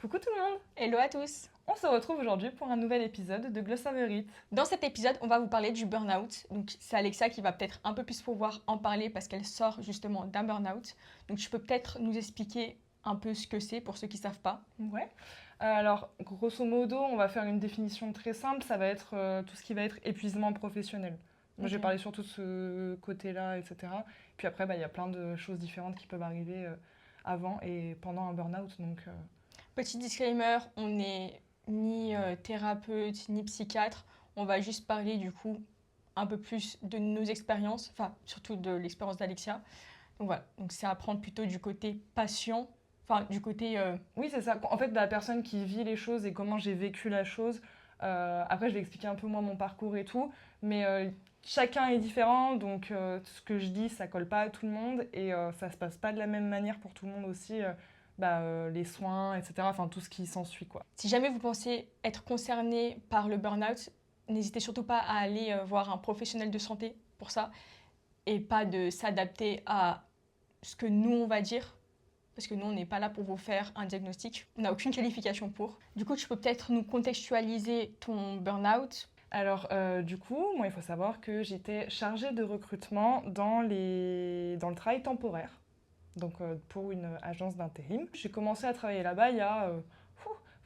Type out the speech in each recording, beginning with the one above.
Coucou tout le monde. Hello à tous. On se retrouve aujourd'hui pour un nouvel épisode de Glossaverite. Dans cet épisode, on va vous parler du burn-out. Donc c'est Alexia qui va peut-être un peu plus pouvoir en parler parce qu'elle sort justement d'un burn-out. Donc tu peux peut-être nous expliquer un peu ce que c'est pour ceux qui ne savent pas. Ouais. Alors, grosso modo, on va faire une définition très simple. Ça va être tout ce qui va être épuisement professionnel. Moi, je vais Ok. parler surtout de ce côté-là, etc. Puis après, il y a plein de choses différentes qui peuvent arriver avant et pendant un burn-out. Petit disclaimer, on n'est ni thérapeute ni psychiatre. On va juste parler du coup un peu plus de nos expériences, enfin surtout de l'expérience d'Alexia. Donc voilà, donc c'est à prendre plutôt du côté patient, enfin du côté Oui, c'est ça. En fait, la personne qui vit les choses et comment j'ai vécu la chose. Après, je vais expliquer un peu moi mon parcours et tout. Mais chacun est différent. Donc, ce que je dis, ça colle pas à tout le monde. Et ça se passe pas de la même manière pour tout le monde aussi. Les soins, etc. Enfin, tout ce qui s'ensuit, quoi. Si jamais vous pensez être concerné par le burn-out, n'hésitez surtout pas à aller voir un professionnel de santé pour ça et pas de s'adapter à ce que nous on va dire parce que nous on n'est pas là pour vous faire un diagnostic, on n'a aucune qualification pour. Du coup, tu peux peut-être nous contextualiser ton burn-out. Alors, du coup, moi, il faut savoir que j'étais chargée de recrutement dans le travail temporaire. Donc, pour une agence d'intérim. J'ai commencé à travailler là-bas il y a...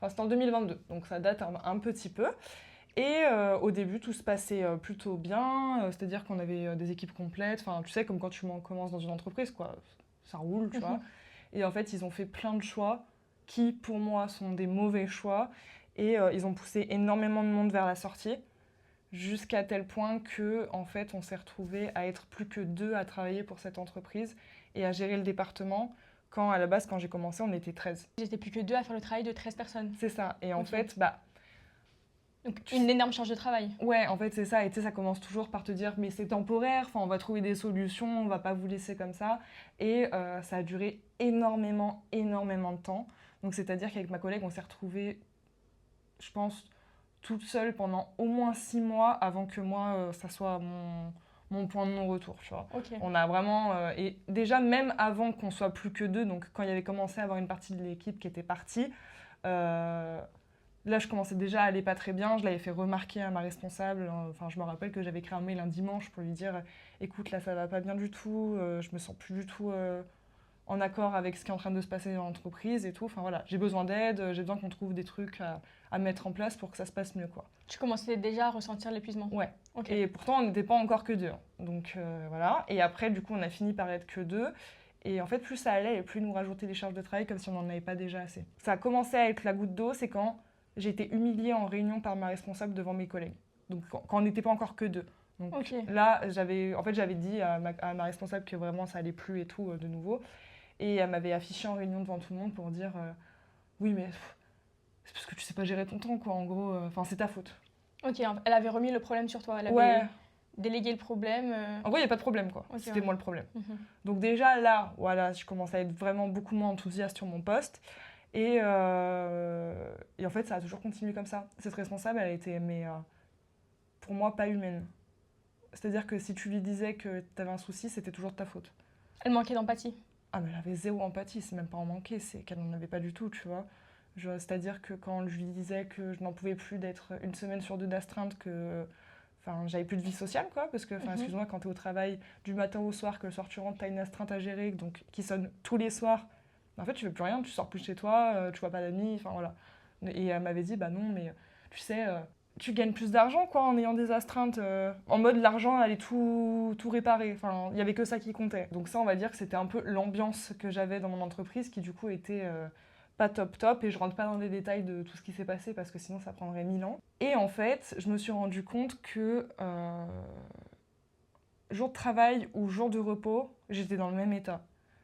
c'était en 2022, donc ça date un petit peu. Et au début, tout se passait plutôt bien, c'est-à-dire qu'on avait des équipes complètes. Enfin, tu sais, comme quand tu commences dans une entreprise, quoi. Ça roule, tu vois. Et en fait, ils ont fait plein de choix qui, pour moi, sont des mauvais choix. Et ils ont poussé énormément de monde vers la sortie, jusqu'à tel point que, en fait, on s'est retrouvés à être plus que 2 à travailler pour cette entreprise et à gérer le département. Quand, à la base, quand j'ai commencé, on était 13. J'étais plus que 2 à faire le travail de 13 personnes. C'est ça. Et en Ok. fait, Donc une énorme charge de travail. ouais, en fait, c'est ça. Et tu sais, ça commence toujours par te dire, mais c'est temporaire, enfin, on va trouver des solutions, on va pas vous laisser comme ça. Et ça a duré énormément, énormément de temps. Donc, c'est-à-dire qu'avec ma collègue, on s'est retrouvés, je pense, toute seule pendant au moins 6 mois avant que moi, ça soit mon point de non-retour, tu vois. Ok. On a vraiment... et déjà, même avant qu'on soit plus que 2, donc quand il y avait commencé à avoir une partie de l'équipe qui était partie, là, je commençais déjà à aller pas très bien. Je l'avais fait remarquer à ma responsable. Enfin, je me rappelle que j'avais écrit un mail un dimanche pour lui dire écoute, là, ça va pas bien du tout. Je me sens plus du tout en accord avec ce qui est en train de se passer dans l'entreprise et tout. Enfin, voilà, j'ai besoin d'aide. J'ai besoin qu'on trouve des trucs à mettre en place pour que ça se passe mieux, quoi. Tu commençais déjà à ressentir l'épuisement. Ouais. Ok. Et pourtant, on n'était pas encore que 2. Hein. Donc, voilà. Et après, du coup, on a fini par être que 2. Et en fait, plus ça allait et plus nous rajouter des charges de travail comme si on n'en avait pas déjà assez. Ça a commencé à être la goutte d'eau, c'est quand j'ai été humiliée en réunion par ma responsable devant mes collègues. Donc quand on n'était pas encore que 2. Donc Ok. là, j'avais dit à ma responsable que vraiment ça allait plus et tout de nouveau. Et elle m'avait affiché en réunion devant tout le monde pour dire oui mais c'est parce que tu sais pas gérer ton temps quoi. En gros, enfin c'est ta faute. Ok, elle avait remis le problème sur toi. Elle avait Ouais. délégué le problème. En gros, il n'y a pas de problème quoi. Ok, C'était ouais. moi le problème. Mhm. Donc déjà là, voilà, je commençais à être vraiment beaucoup moins enthousiaste sur mon poste. Et en fait, ça a toujours continué comme ça. Cette responsable, elle était, pour moi, pas humaine. C'est-à-dire que si tu lui disais que tu avais un souci, c'était toujours de ta faute. Elle manquait d'empathie. Ah, mais elle avait zéro empathie, c'est même pas en manquer, c'est qu'elle n'en avait pas du tout, tu vois. C'est-à-dire que quand je lui disais que je n'en pouvais plus d'être une semaine sur 2 d'astreinte, que j'avais plus de vie sociale, quoi, parce que, excuse-moi, quand tu es au travail du matin au soir, que le soir tu rentres, tu as une astreinte à gérer, donc, qui sonne tous les soirs, en fait, tu fais plus rien, tu sors plus de chez toi, tu vois pas d'amis, enfin voilà. Et elle m'avait dit, bah non, mais tu sais, tu gagnes plus d'argent, quoi, en ayant des astreintes. En mode, l'argent allait tout réparer. Enfin, il y avait que ça qui comptait. Donc ça, on va dire que c'était un peu l'ambiance que j'avais dans mon entreprise, qui du coup était pas top. Et je rentre pas dans les détails de tout ce qui s'est passé, parce que sinon, ça prendrait 1000 ans. Et en fait, je me suis rendu compte que jour de travail ou jour de repos, j'étais dans le même état.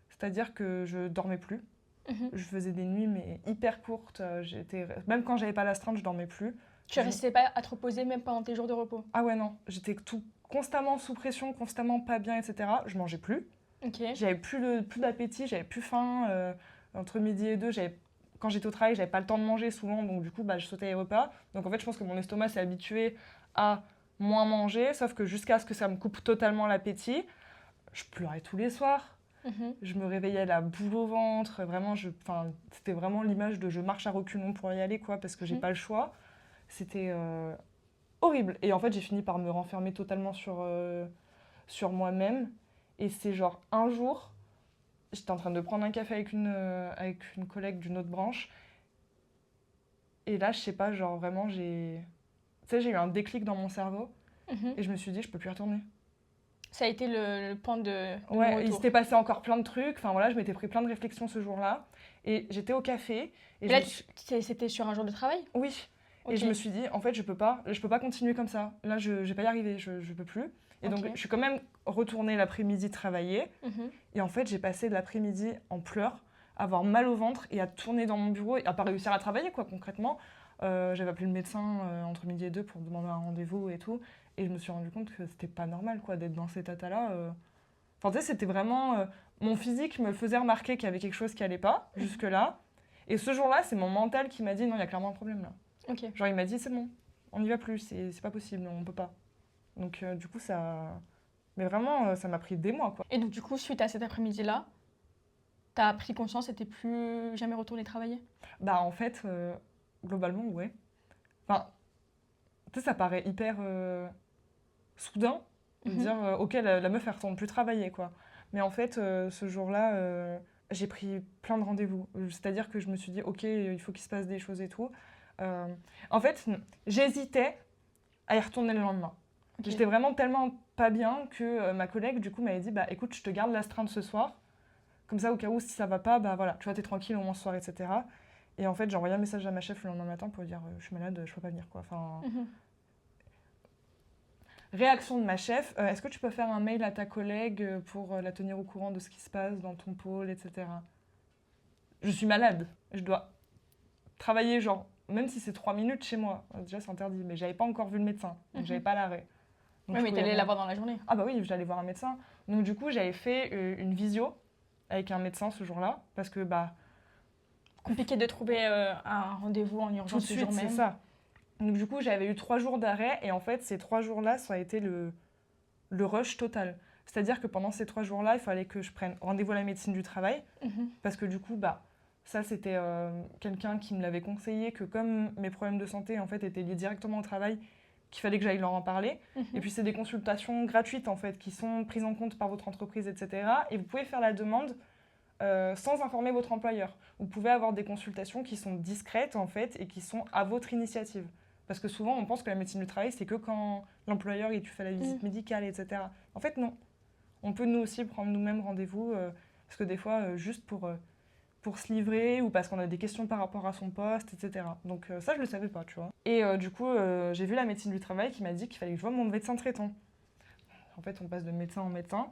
C'est-à-dire que je dormais plus. Je faisais des nuits mais hyper courtes. Même quand j'avais pas l'astreinte, je dormais plus. Tu restais pas à te reposer même pendant tes jours de repos. Ah ouais, non. J'étais constamment sous pression, constamment pas bien, etc. Je mangeais plus. Ok. J'avais plus d'appétit, j'avais plus faim. Entre midi et 2, quand j'étais au travail, j'avais pas le temps de manger souvent, donc du coup, je sautais les repas. Donc en fait, je pense que mon estomac s'est habitué à moins manger, sauf que jusqu'à ce que ça me coupe totalement l'appétit, je pleurais tous les soirs. Mhm. Je me réveillais la boule au ventre. Vraiment, c'était vraiment l'image de je marche à reculons pour y aller, quoi, parce que j'ai Mhm. pas le choix. C'était horrible. Et en fait, j'ai fini par me renfermer totalement sur moi-même. Et c'est genre un jour, j'étais en train de prendre un café avec une collègue d'une autre branche. Et là, je sais pas, genre vraiment, tu sais, j'ai eu un déclic dans mon cerveau. Mhm. Et je me suis dit, je peux plus y retourner. Ça a été le point de Ouais, il non-retour. s'était passé encore plein de trucs. Enfin voilà, je m'étais pris plein de réflexions ce jour-là. Et j'étais au café. Et Mais je là, me suis... c'était sur un jour de travail? Oui. Et Ok. je me suis dit, en fait, je peux pas continuer comme ça. Là, je vais pas y arriver, je peux plus. Et donc, Ok. je suis quand même retournée l'après-midi travailler. Mhm. Et en fait, j'ai passé l'après-midi en pleurs, à avoir mal au ventre et à tourner dans mon bureau et à pas réussir à travailler, quoi, concrètement. J'avais appelé le médecin entre midi et deux pour demander un rendez-vous et tout. Et je me suis rendu compte que c'était pas normal, quoi, d'être dans cet état-là. Enfin, tu sais, c'était vraiment... mon physique me faisait remarquer qu'il y avait quelque chose qui allait pas, jusque-là. Et ce jour-là, c'est mon mental qui m'a dit, non, il y a clairement un problème, là. Ok. Genre, il m'a dit, c'est bon, on n'y va plus, c'est pas possible, on peut pas. Donc, du coup, ça... Mais vraiment, ça m'a pris des mois, quoi. Et donc, du coup, suite à cet après-midi-là, t'as pris conscience et t'es plus jamais retourné travailler? Bah, en fait, globalement, ouais. Enfin, tu sais, ça paraît hyper soudain de Mhm. dire, ok, la meuf, elle retourne plus travailler, quoi. Mais en fait, ce jour-là, j'ai pris plein de rendez-vous. C'est-à-dire que je me suis dit, ok, il faut qu'il se passe des choses et tout. Euh, En fait, j'hésitais à y retourner le lendemain. Ok. J'étais vraiment tellement pas bien que ma collègue, du coup, m'avait dit, bah écoute, je te garde l'astreinte ce soir. Comme ça, au cas où, si ça va pas, bah voilà, tu vois, t'es tranquille au moins ce soir, etc. Et en fait, j'ai envoyé un message à ma chef le lendemain matin pour lui dire, je suis malade, je peux pas venir, quoi. Enfin, Mhm. réaction de ma chef, est-ce que tu peux faire un mail à ta collègue pour la tenir au courant de ce qui se passe dans ton pôle, etc. Je suis malade, je dois travailler, genre, même si c'est 3 minutes chez moi, déjà c'est interdit, mais j'avais pas encore vu le médecin, donc j'avais Mhm. pas l'arrêt. Donc Ouais, je mais pouvais t'allais rien. la voir dans la journée. Ah bah oui, j'allais voir un médecin. Donc du coup, j'avais fait une visio avec un médecin ce jour-là, parce que bah, Compliqué de trouver un rendez-vous en tout de urgence le suite, jour c'est même. ça. Donc du coup, j'avais eu 3 jours d'arrêt, et en fait, ces 3 jours-là, ça a été le rush total. C'est-à-dire que pendant ces 3 jours-là, il fallait que je prenne rendez-vous à la médecine du travail, Mhm. parce que du coup, bah, ça, c'était quelqu'un qui me l'avait conseillé, que comme mes problèmes de santé, en fait, étaient liés directement au travail, qu'il fallait que j'aille leur en parler. Mhm. Et puis, c'est des consultations gratuites, en fait, qui sont prises en compte par votre entreprise, etc. Et vous pouvez faire la demande sans informer votre employeur. Vous pouvez avoir des consultations qui sont discrètes, en fait, et qui sont à votre initiative. Parce que souvent, on pense que la médecine du travail, c'est que quand l'employeur, il tu fais la visite médicale, etc. En fait, non. On peut nous aussi prendre nous-mêmes rendez-vous, parce que des fois, juste pour se livrer ou parce qu'on a des questions par rapport à son poste, etc. Donc ça, je ne le savais pas, tu vois. Et du coup, j'ai vu la médecine du travail qui m'a dit qu'il fallait que je voie mon médecin traitant. En fait, on passe de médecin en médecin.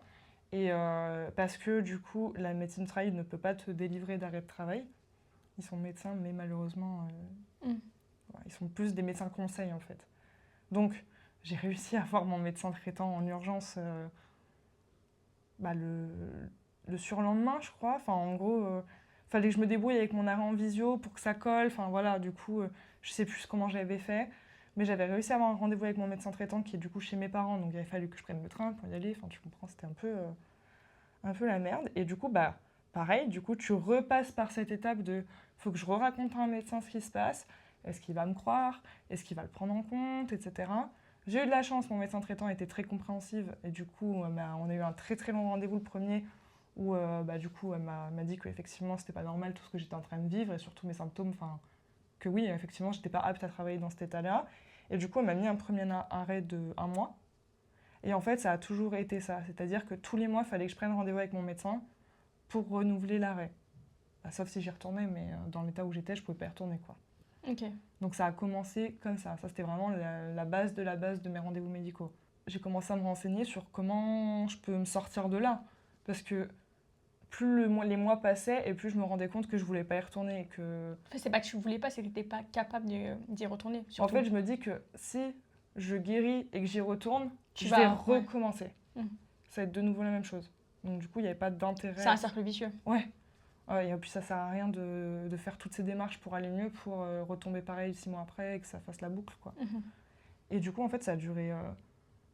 Et parce que du coup, la médecine du travail ne peut pas te délivrer d'arrêt de travail. Ils sont médecins, mais malheureusement, voilà, ils sont plus des médecins conseils, en fait. Donc, j'ai réussi à voir mon médecin traitant en urgence bah, le surlendemain, je crois. Enfin, en gros, fallait que je me débrouille avec mon arrêt en visio pour que ça colle. Enfin, voilà, du coup, je sais plus comment j'avais fait. Mais j'avais réussi à avoir un rendez-vous avec mon médecin traitant qui est du coup chez mes parents. Donc, il avait fallu que je prenne le train pour y aller. Enfin, tu comprends, c'était un peu la merde. Et du coup, bah, pareil, du coup, tu repasses par cette étape de faut que je raconte à un médecin ce qui se passe. Est-ce qu'il va me croire? Est-ce qu'il va le prendre en compte, etc. J'ai eu de la chance, mon médecin traitant était très compréhensive et du coup, bah, on a eu un très très long rendez-vous le premier où bah, du coup, elle m'a dit qu'effectivement, c'était pas normal tout ce que j'étais en train de vivre et surtout mes symptômes, enfin, que oui, effectivement, j'étais pas apte à travailler dans cet état-là. Et du coup, elle m'a mis un premier arrêt de 1 mois. Et en fait, ça a toujours été ça, c'est-à-dire que tous les mois, il fallait que je prenne rendez-vous avec mon médecin pour renouveler l'arrêt. Bah, sauf si j'y retournais, mais dans l'état où j'étais, je pouvais pas y retourner, quoi. Ok. Donc, ça a commencé comme ça. Ça, c'était vraiment la base de mes rendez-vous médicaux. J'ai commencé à me renseigner sur comment je peux me sortir de là. Parce que plus les mois passaient et plus je me rendais compte que je voulais pas y retourner. Et que... En fait, c'est pas que tu voulais pas, c'est que t'étais pas capable d'y retourner. En fait, je me dis que si je guéris et que j'y retourne, Tu je vas vais ouais. recommencer. Ça va être de nouveau la même chose. Donc du coup, il n'y avait pas d'intérêt. C'est un cercle vicieux. Ouais. Et puis ça sert à rien de faire toutes ces démarches pour aller mieux, pour retomber pareil 6 mois après et que ça fasse la boucle, quoi. Et du coup, en fait, ça a duré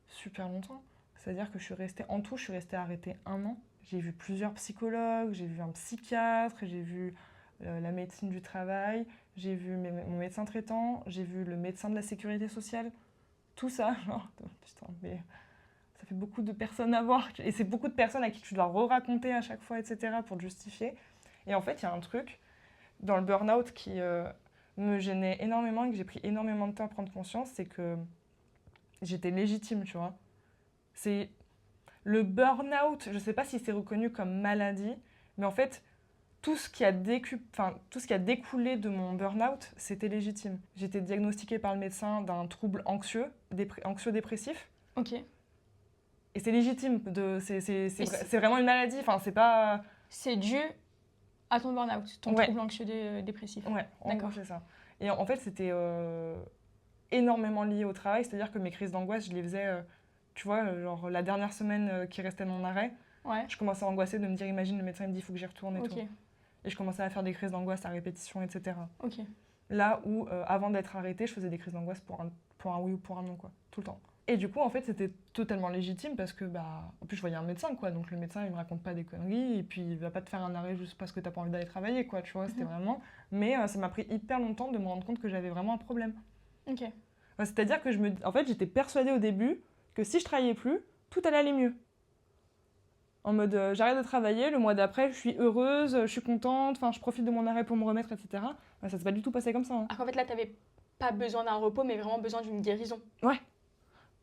super longtemps. C'est-à-dire que je suis restée arrêtée 1 an. J'ai vu plusieurs psychologues, j'ai vu un psychiatre, j'ai vu la médecine du travail, j'ai vu mon médecin traitant, j'ai vu le médecin de la sécurité sociale. Tout ça, genre, putain, mais ça fait beaucoup de personnes à voir. Et c'est beaucoup de personnes à qui tu dois re-raconter à chaque fois, etc., pour te justifier. Et en fait, il y a un truc dans le burn-out qui me gênait énormément et que j'ai pris énormément de temps à prendre conscience, c'est que j'étais légitime, tu vois. C'est le burn-out, je ne sais pas si c'est reconnu comme maladie, mais en fait, tout ce qui a découlé de mon burn-out, c'était légitime. J'étais diagnostiquée par le médecin d'un trouble anxieux-dépressif. Ok. Et c'est légitime, c'est vraiment une maladie, enfin c'est pas... C'est dû à ton burn-out, ton trouble anxieux-dépressif. Ouais, en gros c'est ça. Et en fait c'était énormément lié au travail, c'est-à-dire que mes crises d'angoisse, je les faisais, tu vois, genre la dernière semaine qui restait de mon arrêt, je commençais à angoisser de me dire, imagine le médecin me dit, il faut que j'y retourne et tout. Et je commençais à faire des crises d'angoisse à répétition, etc. Là où, avant d'être arrêtée, je faisais des crises d'angoisse pour un oui ou pour un non, quoi, tout le temps. Et du coup, en fait, c'était totalement légitime parce que, en plus, je voyais un médecin, quoi. Donc, le médecin, il me raconte pas des conneries et puis il va pas te faire un arrêt juste parce que t'as pas envie d'aller travailler, quoi, tu vois. C'était vraiment... Mais ça m'a pris hyper longtemps de me rendre compte que j'avais vraiment un problème. C'est-à-dire que en fait, j'étais persuadée au début que si je travaillait plus, tout allait aller mieux. En mode, j'arrête de travailler, le mois d'après, je suis heureuse, je suis contente, enfin, je profite de mon arrêt pour me remettre, etc. Ça s'est pas du tout passé comme ça. Hein. En fait, là, t'avais pas besoin d'un repos, mais vraiment besoin d'une guérison. Ouais.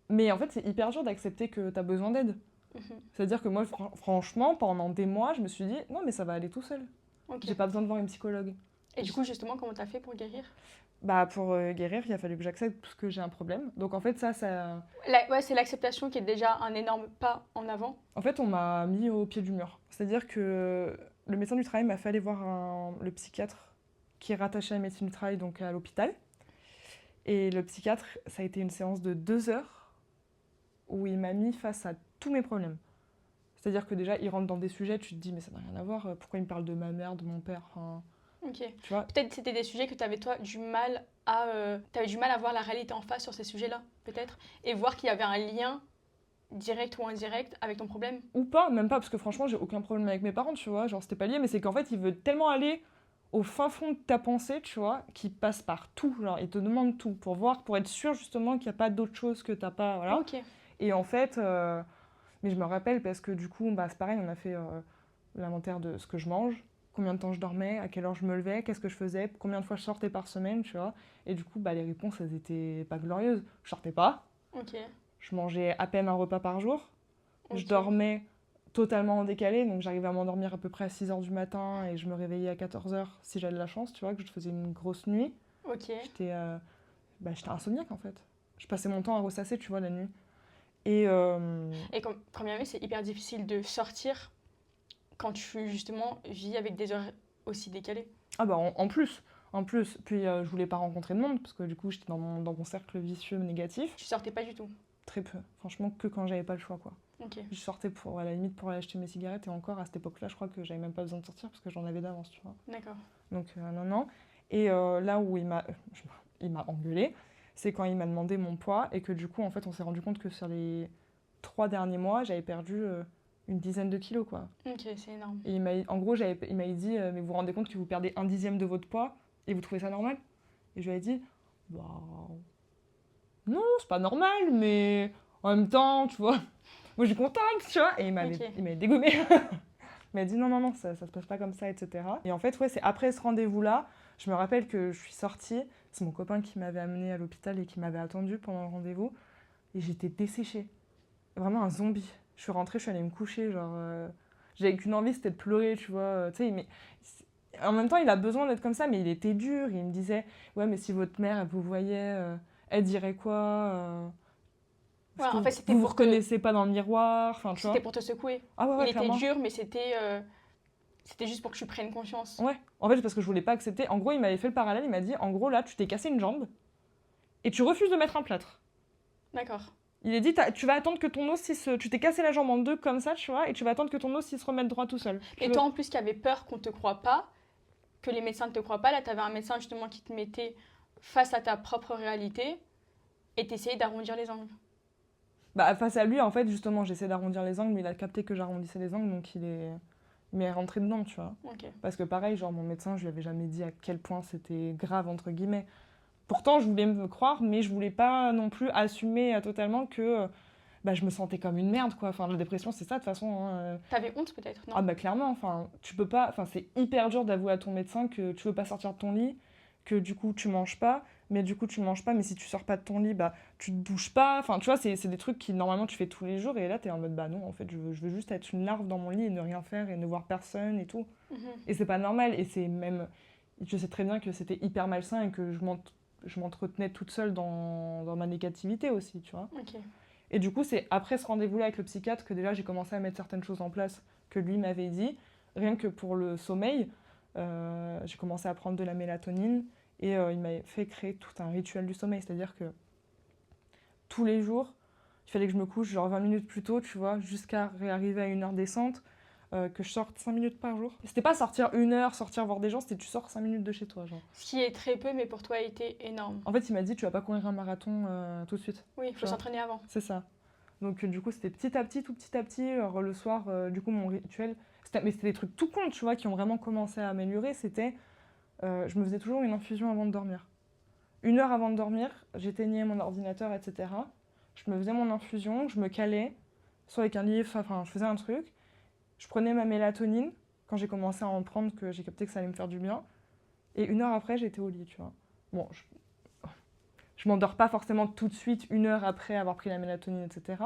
Mais en fait, c'est hyper dur d'accepter que t'as besoin d'aide. C'est-à-dire que moi, franchement, pendant des mois, je me suis dit, non, mais ça va aller tout seul. J'ai pas besoin de voir une psychologue. Et du coup, justement, comment t'as fait pour guérir ? Pour guérir, il a fallu que j'accepte que j'ai un problème. Donc en fait, ça... c'est l'acceptation qui est déjà un énorme pas en avant. En fait, on m'a mis au pied du mur. C'est-à-dire que le médecin du travail m'a fait aller voir le psychiatre qui est rattaché à la médecine du travail, donc à l'hôpital. Et le psychiatre, ça a été une séance de 2 heures où il m'a mis face à tous mes problèmes. C'est-à-dire que déjà, il rentre dans des sujets, tu te dis, mais ça n'a rien à voir. Pourquoi il me parle de ma mère, de mon père Tu vois. Peut-être c'était des sujets que tu avais, toi, du mal à voir la réalité en face sur ces sujets-là, peut-être, et voir qu'il y avait un lien direct ou indirect avec ton problème. Ou pas, même pas, parce que franchement, j'ai aucun problème avec mes parents, tu vois. Genre, c'était pas lié, mais c'est qu'en fait, il veut tellement aller au fin fond de ta pensée, tu vois, qu'il passe par tout. Genre, il te demande tout pour voir, pour être sûr, justement, qu'il n'y a pas d'autre chose que t'as pas, voilà. Et en fait, mais je me rappelle parce que du coup, c'est pareil, on a fait l'inventaire de ce que je mange, combien de temps je dormais, à quelle heure je me levais, qu'est-ce que je faisais, combien de fois je sortais par semaine, tu vois. Et du coup, les réponses, elles étaient pas glorieuses. Je sortais pas. Je mangeais à peine un repas par jour. Je dormais totalement en décalé, donc j'arrivais à m'endormir à peu près à 6h du matin et je me réveillais à 14h si j'avais de la chance, tu vois, que je faisais une grosse nuit. J'étais insomniaque en fait. Je passais mon temps à ressasser, tu vois, la nuit. Et quand bien même, c'est hyper difficile de sortir quand tu, justement, vis avec des heures aussi décalées. En plus. Puis je voulais pas rencontrer de monde, parce que du coup, j'étais dans mon cercle vicieux négatif. Tu sortais pas du tout ? Très peu. Franchement, que quand j'avais pas le choix, quoi. Je sortais à la limite pour aller acheter mes cigarettes, et encore, à cette époque-là, je crois que j'avais même pas besoin de sortir, parce que j'en avais d'avance, tu vois. D'accord. Donc, non. Et là où il m'a engueulée, c'est quand il m'a demandé mon poids, et que du coup, en fait, on s'est rendu compte que sur les 3 derniers mois, j'avais perdu une dizaine de kilos, quoi. Ok, c'est énorme. Et il m'a dit, mais vous vous rendez compte que vous perdez 1/10 de votre poids, et vous trouvez ça normal ? Et je lui ai dit, non, c'est pas normal, mais en même temps, tu vois, moi je suis contente, tu vois. Et il m'avait dégommé. Il m'a dit non, ça se passe pas comme ça, etc. Et en fait, c'est après ce rendez-vous-là, je me rappelle que je suis sortie, c'est mon copain qui m'avait amenée à l'hôpital et qui m'avait attendue pendant le rendez-vous, et j'étais desséchée. Vraiment un zombie. Je suis rentrée, je suis allée me coucher, genre... j'avais qu'une envie, c'était de pleurer, tu vois. Tu sais, mais... En même temps, il a besoin d'être comme ça, mais il était dur. Il me disait, ouais, mais si votre mère, elle vous voyait, elle dirait quoi en fait, c'était vous vous reconnaissez pas dans le miroir, tu vois. C'était pour te secouer. Il était dur, mais c'était juste pour que tu prennes conscience. Ouais, en fait, parce que je voulais pas accepter. En gros, il m'avait fait le parallèle, il m'a dit, en gros, là, tu t'es cassé une jambe et tu refuses de mettre un plâtre. D'accord. Il a dit, tu vas attendre que ton os, tu t'es cassé la jambe en deux comme ça, tu vois, et tu vas attendre que ton os se remette droit tout seul. Et toi, en plus, qui avais peur qu'on te croie pas, que les médecins ne te croient pas, là, tu avais un médecin justement qui te mettait face à ta propre réalité et t'essayais d'arrondir les angles. Bah, face à lui, en fait, justement, j'essaie d'arrondir les angles, mais il a capté que j'arrondissais les angles, donc il m'est rentré dedans, tu vois. Ok. Parce que pareil, genre, mon médecin, je lui avais jamais dit à quel point c'était grave, entre guillemets. Pourtant, je voulais me croire, mais je voulais pas non plus assumer totalement que bah, je me sentais comme une merde, quoi. Enfin, la dépression, c'est ça, de toute façon. Hein. T'avais honte peut-être, non? Ah bah clairement, enfin, tu peux pas, enfin, c'est hyper dur d'avouer à ton médecin que tu veux pas sortir de ton lit, que du coup tu manges pas, mais du coup tu manges pas, mais si tu sors pas de ton lit, bah tu te bouges pas, enfin tu vois, c'est des trucs qui normalement tu fais tous les jours, et là t'es en mode bah non, en fait je veux juste être une larve dans mon lit et ne rien faire et ne voir personne et tout. Mhm. Et c'est pas normal, et c'est même, je sais très bien que c'était hyper malsain et que je m'entretenais toute seule dans ma négativité aussi, tu vois. Ok. Et du coup, c'est après ce rendez-vous-là avec le psychiatre que déjà j'ai commencé à mettre certaines choses en place que lui m'avait dit. Rien que pour le sommeil, j'ai commencé à prendre de la mélatonine et il m'avait fait créer tout un rituel du sommeil. C'est-à-dire que tous les jours, il fallait que je me couche genre 20 minutes plus tôt, tu vois, jusqu'à réarriver à une heure décente, que je sorte 5 minutes par jour. C'était pas sortir une heure, sortir voir des gens, c'était tu sors 5 minutes de chez toi, genre. Ce qui est très peu, mais pour toi a été énorme. En fait, il m'a dit, tu vas pas courir un marathon tout de suite. Oui, il faut Tu vois. s'entraîner avant. C'est ça. Donc du coup, c'était petit à petit, tout petit à petit. Le soir, du coup, mon rituel, mais c'était des trucs tout cons, tu vois, qui ont vraiment commencé à améliorer. C'était, je me faisais toujours une infusion avant de dormir. 1 heure avant de dormir, j'éteignais mon ordinateur, etc. Je me faisais mon infusion, je me calais, soit avec un livre, enfin, je faisais un truc. Je prenais ma mélatonine, quand j'ai commencé à en prendre, que j'ai capté que ça allait me faire du bien. Et 1 heure après, j'étais au lit, tu vois. Bon, je m'endors pas forcément tout de suite 1 heure après avoir pris la mélatonine, etc.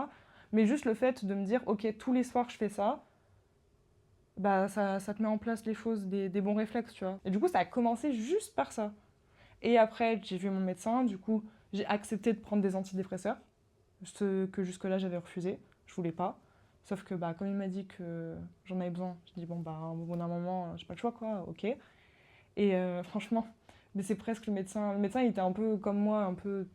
Mais juste le fait de me dire, ok, tous les soirs je fais ça, bah ça te met en place les choses, des bons réflexes, tu vois. Et du coup, ça a commencé juste par ça. Et après, j'ai vu mon médecin, du coup, j'ai accepté de prendre des antidépresseurs, ce que jusque-là j'avais refusé, je voulais pas. Sauf que bah, comme il m'a dit que j'en avais besoin, j'ai dit bon bah au bout d'un moment, j'ai pas le choix quoi, ok. Et franchement, mais c'est presque le médecin. Le médecin, il était un peu comme moi, un peu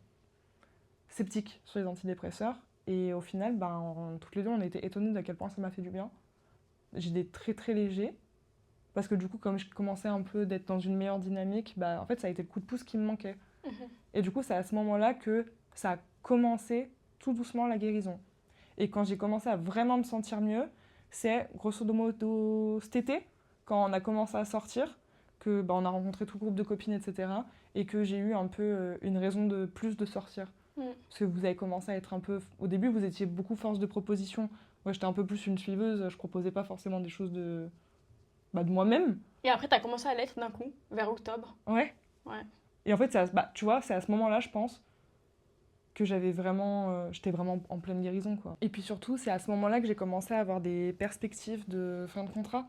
sceptique sur les antidépresseurs. Et au final, ben, toutes les deux, on était étonnés d'à quel point ça m'a fait du bien. J'ai des très très légers. Parce que du coup, comme je commençais un peu d'être dans une meilleure dynamique, bah, en fait, ça a été le coup de pouce qui me manquait. Mhm. Et du coup, c'est à ce moment-là que ça a commencé tout doucement la guérison. Et quand j'ai commencé à vraiment me sentir mieux, c'est grosso modo cet été, quand on a commencé à sortir, que bah, on a rencontré tout le groupe de copines, etc. Et que j'ai eu un peu une raison de plus de sortir. Parce que vous avez commencé à être un peu... Au début, vous étiez beaucoup force de proposition. Moi, j'étais un peu plus une suiveuse. Je proposais pas forcément des choses de moi-même. Et après, t'as commencé à l'être d'un coup, vers octobre. Ouais. Ouais. Et en fait, tu vois, c'est à ce moment-là, je pense, que j'avais vraiment... j'étais vraiment en pleine guérison, quoi. Et puis surtout, c'est à ce moment-là que j'ai commencé à avoir des perspectives de fin de contrat.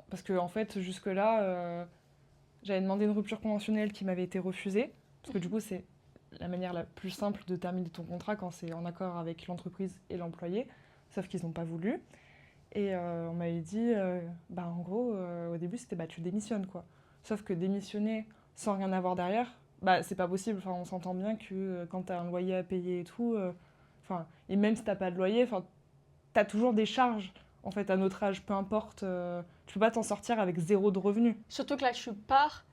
Parce que, en fait, jusque-là, j'avais demandé une rupture conventionnelle qui m'avait été refusée. Parce que du coup, c'est la manière la plus simple de terminer ton contrat quand c'est en accord avec l'entreprise et l'employé. Sauf qu'ils n'ont pas voulu. Et on m'avait dit, en gros, au début, c'était tu démissionnes, quoi. Sauf que démissionner sans rien avoir derrière, c'est pas possible. Enfin, on s'entend bien que quand t'as un loyer à payer et tout, et même si t'as pas de loyer, t'as toujours des charges, en fait, à notre âge, peu importe. Tu peux pas t'en sortir avec 0 de revenus. Surtout que là, tu pars,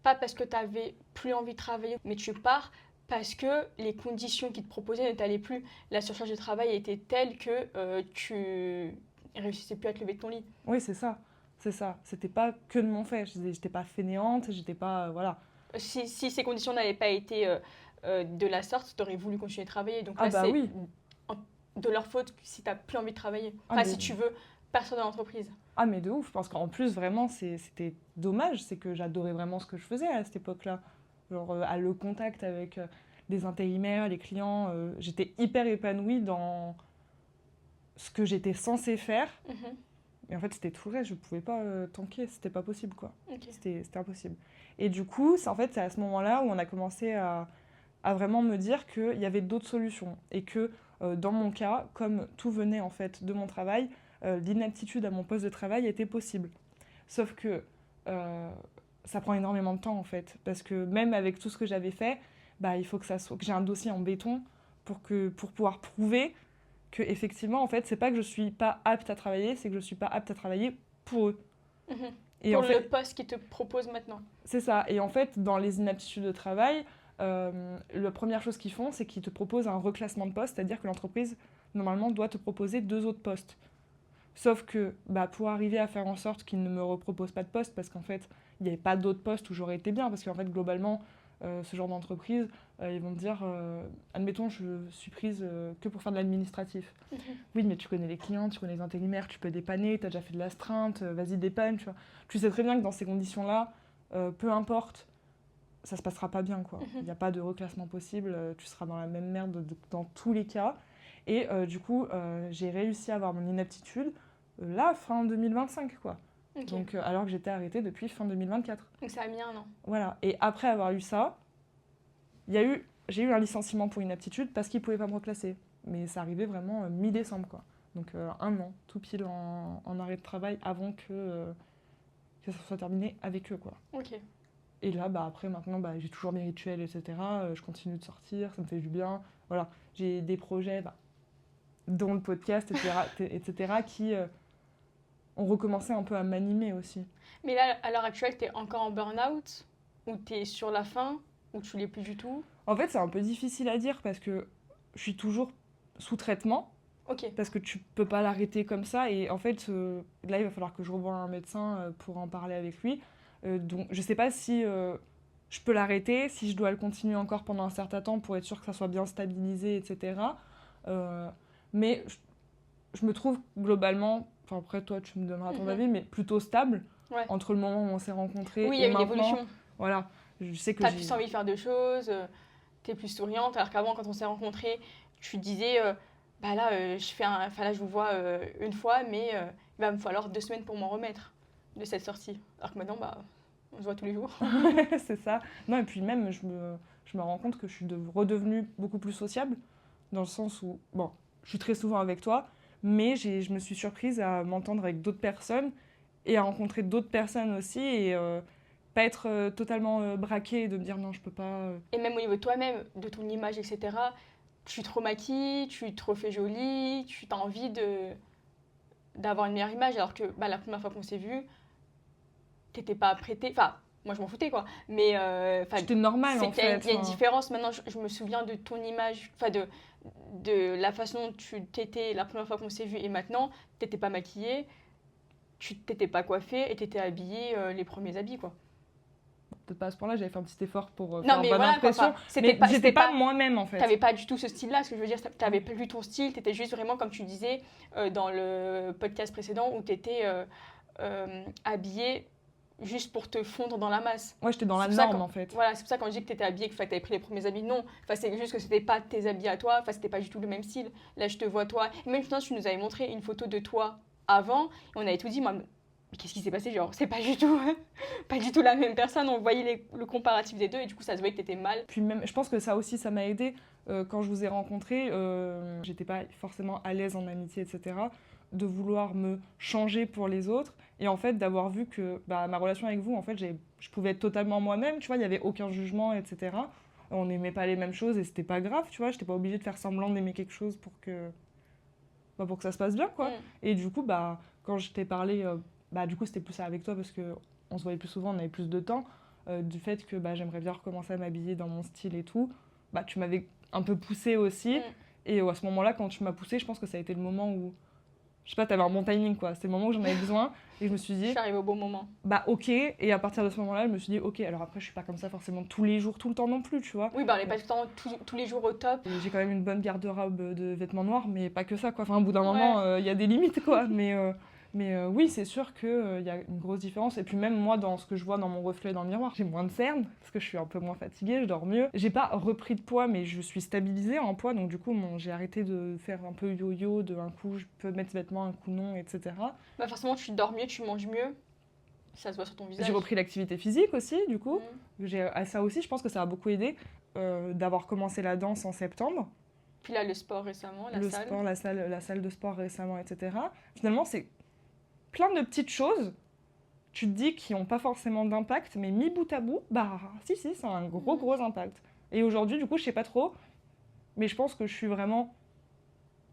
pas parce que t'avais plus envie de travailler, mais tu pars parce que les conditions qui te proposaient ne t'allaient plus. La surcharge de travail était telle que tu réussissais plus à te lever de ton lit. Oui, c'est ça. C'est ça. C'était pas que de mon fait. J'étais pas fainéante, j'étais pas... voilà. Si ces conditions n'avaient pas été de la sorte, tu aurais voulu continuer de travailler. Donc là, c'est oui. de leur faute si tu n'as plus envie de travailler. Si tu veux personne dans l'entreprise. Ah, mais de ouf. Parce qu'en plus, vraiment, c'était dommage. C'est que j'adorais vraiment ce que je faisais à cette époque-là. Genre, à le contact avec les intérimaires, les clients. J'étais hyper épanouie dans ce que j'étais censée faire. Mm-hmm. Mais en fait, c'était tout le reste. Je pouvais pas tanker. C'était pas possible, quoi. Okay. C'était impossible. Et du coup, c'est à ce moment-là où on a commencé à vraiment me dire qu'il y avait d'autres solutions. Et que dans mon cas, comme tout venait en fait de mon travail, l'inaptitude à mon poste de travail était possible. Sauf que ça prend énormément de temps en fait. Parce que même avec tout ce que j'avais fait, il faut que j'ai un dossier en béton pour pouvoir prouver que effectivement, en fait, c'est pas que je suis pas apte à travailler, c'est que je suis pas apte à travailler pour eux. Mm-hmm. Et pour en fait, le poste qu'ils te proposent maintenant. C'est ça. Et en fait, dans les inaptitudes de travail, la première chose qu'ils font, c'est qu'ils te proposent un reclassement de poste, c'est-à-dire que l'entreprise normalement, doit te proposer 2 autres postes. Sauf que pour arriver à faire en sorte qu'ils ne me reproposent pas de poste, parce qu'en fait, il n'y avait pas d'autres postes où j'aurais été bien, parce qu'en fait, globalement, ce genre d'entreprise, ils vont me dire, admettons, je suis prise que pour faire de l'administratif. Oui, mais tu connais les clients, tu connais les intérimaires, tu peux dépanner, tu as déjà fait de l'astreinte, vas-y, dépanne, tu vois. Tu sais très bien que dans ces conditions-là, peu importe, ça se passera pas bien, quoi. Il n'y a pas de reclassement possible, tu seras dans la même merde dans tous les cas. Et du coup, j'ai réussi à avoir mon inaptitude là, fin 2025, quoi. Ok. Donc, alors que j'étais arrêtée depuis fin 2024. Donc ça a mis 1 an. Voilà. Et après avoir eu ça, j'ai eu un licenciement pour inaptitude parce qu'ils ne pouvaient pas me reclasser. Mais ça arrivait vraiment mi-décembre, quoi. Donc 1 an, tout pile en arrêt de travail avant que ça soit terminé avec eux, quoi. Ok. Et là, après, maintenant, j'ai toujours mes rituels, etc. Je continue de sortir, ça me fait du bien. Voilà, j'ai des projets, dont le podcast, etc. qui ont recommencé un peu à m'animer aussi. Mais là, à l'heure actuelle, t'es encore en burn-out? Ou t'es sur la fin? Ou tu l'es plus du tout? En fait, c'est un peu difficile à dire parce que je suis toujours sous traitement. Ok. Parce que tu peux pas l'arrêter comme ça. Et en fait, là, il va falloir que je revoie un médecin pour en parler avec lui. Donc, je sais pas si je peux l'arrêter, si je dois le continuer encore pendant un certain temps pour être sûr que ça soit bien stabilisé, etc. Mais je me trouve globalement, enfin après toi tu me donneras ton avis, mais plutôt stable entre le moment où on s'est rencontrés oui, et il y a maintenant. une évolution. Voilà, je sais que t'as plus envie de faire de choses, t'es plus souriante, alors qu'avant quand on s'est rencontrés, tu disais là je vous vois une fois, mais il va me falloir 2 semaines pour m'en remettre de cette sortie. Alors que maintenant on se voit tous les jours. C'est ça. Non, et puis même je me rends compte que je suis redevenue beaucoup plus sociable, dans le sens où, bon, je suis très souvent avec toi, mais je me suis surprise à m'entendre avec d'autres personnes et à rencontrer d'autres personnes aussi et pas être totalement braquée et de me dire non, je peux pas. Et même au niveau de toi-même, de ton image, etc., tu te remaquilles, tu te refais jolie, tu as envie d'avoir une meilleure image, alors que la première fois qu'on s'est vu, t'étais pas prêtée. Enfin, moi je m'en foutais quoi, mais c'était normal en fait. Il y a une différence. Maintenant, je me souviens de ton image, enfin de la façon dont tu t'étais la première fois qu'on s'est vu et maintenant, t'étais pas maquillée, tu t'étais pas coiffée et t'étais habillée les premiers habits quoi. Peut-être pas à ce point-là, j'avais fait un petit effort pour non, faire bonne impression, mais j'étais pas moi-même en fait. T'avais pas du tout ce style-là, ce que je veux dire, t'avais pas du tout ton style, t'étais juste vraiment comme tu disais dans le podcast précédent où t'étais habillée juste pour te fondre dans la masse. Ouais, j'étais dans la norme en fait. Voilà, c'est pour ça quand je dis que t'étais habillée, que t'avais pris les premiers habits, non. Enfin, c'est juste que c'était pas tes habits à toi, enfin, c'était pas du tout le même style. Là, je te vois toi. Et même, tu nous avais montré une photo de toi avant, et on avait tout dit, moi, mais qu'est-ce qui s'est passé? Genre, c'est pas du tout la même personne. On voyait le comparatif des deux, et du coup, ça se voyait que t'étais mal. Puis même, je pense que ça aussi, ça m'a aidé. Quand je vous ai rencontrés, j'étais pas forcément à l'aise en amitié, etc. De vouloir me changer pour les autres et en fait d'avoir vu que ma relation avec vous, en fait, je pouvais être totalement moi-même, tu vois, il n'y avait aucun jugement, etc. On n'aimait pas les mêmes choses et c'était pas grave, tu vois, j'étais pas obligée de faire semblant d'aimer quelque chose pour que ça se passe bien, quoi. Et du coup, quand je t'ai parlé, du coup, c'était plus ça avec toi parce qu'on se voyait plus souvent, on avait plus de temps, du fait que j'aimerais bien recommencer à m'habiller dans mon style et tout, tu m'avais un peu poussée aussi. Et à ce moment-là, quand tu m'as poussée, je pense que ça a été le moment où je sais pas, t'avais un bon timing quoi. C'était le moment où j'en avais besoin et je me suis dit. Je suis arrivée au bon moment. Ok. Et à partir de ce moment-là, je me suis dit ok. Alors après, je suis pas comme ça forcément tous les jours, tout le temps non plus, tu vois. Oui, on n'est pas tout le temps, tous les jours au top. Et j'ai quand même une bonne garde-robe de vêtements noirs, mais pas que ça quoi. Enfin, au bout d'un moment, y a des limites quoi. Mais oui, c'est sûr qu'il y a une grosse différence. Et puis même moi, dans ce que je vois dans mon reflet dans le miroir, j'ai moins de cernes, parce que je suis un peu moins fatiguée, je dors mieux. J'ai pas repris de poids, mais je suis stabilisée en poids. Donc du coup, j'ai arrêté de faire un peu yo-yo, un coup je peux mettre ce vêtement, un coup non, etc. Forcément, tu dors mieux, tu manges mieux. Ça se voit sur ton visage. J'ai repris l'activité physique aussi, du coup. Ça aussi, je pense que ça a beaucoup aidé d'avoir commencé la danse en septembre. Puis là, le sport récemment, la salle de sport récemment, etc. Finalement, c'est plein de petites choses, tu te dis, qui n'ont pas forcément d'impact, mais mis bout à bout, si, ça a un gros impact. Et aujourd'hui, du coup, je sais pas trop, mais je pense que je suis vraiment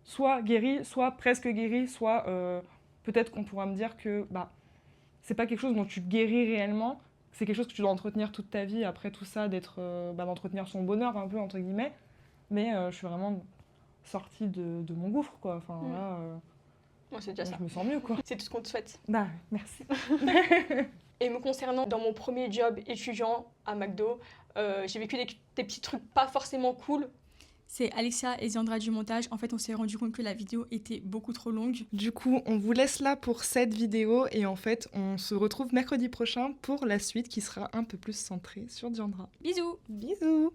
soit guérie, soit presque guérie, soit peut-être qu'on pourra me dire que c'est pas quelque chose dont tu guéris réellement, c'est quelque chose que tu dois entretenir toute ta vie, après tout ça, d'entretenir son bonheur un peu, entre guillemets, mais je suis vraiment sortie de mon gouffre, quoi. Enfin, là, Ouais, c'est déjà ça. je me sens mieux, quoi. C'est tout ce qu'on te souhaite. Bah, merci. Et me concernant, dans mon premier job étudiant à McDo, j'ai vécu des petits trucs pas forcément cool. C'est Alexia et Ziandra du montage. En fait, on s'est rendu compte que la vidéo était beaucoup trop longue. Du coup, on vous laisse là pour cette vidéo et en fait, on se retrouve mercredi prochain pour la suite qui sera un peu plus centrée sur Diandra. Bisous! Bisous!